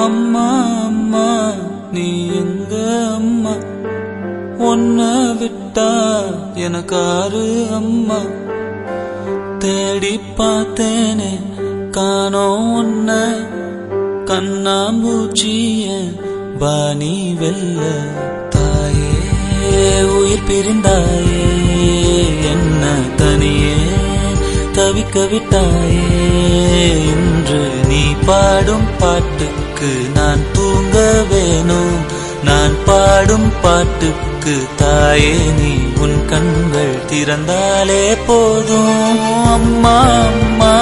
அம்மா அம்மா நீ எங்க அம்மா, உன்னை விட்டா எனக்காரு அம்மா. தேடி பார்த்தேனே காணோம் உன்ன, கண்ணாம்பூச்சிய பாணி வெல்ல. தாயே உயிர் பிரிந்தாயே, என்ன தனியே தவிக்க விட்டாயே. இன்று நீ பாடும் பாட்டுக்கு நான் தூங்க வேணும், நான் பாடும் பாட்டுக்கு தாயே நீ உன் கண்கள் திறந்தாலே போதும். அம்மா அம்மா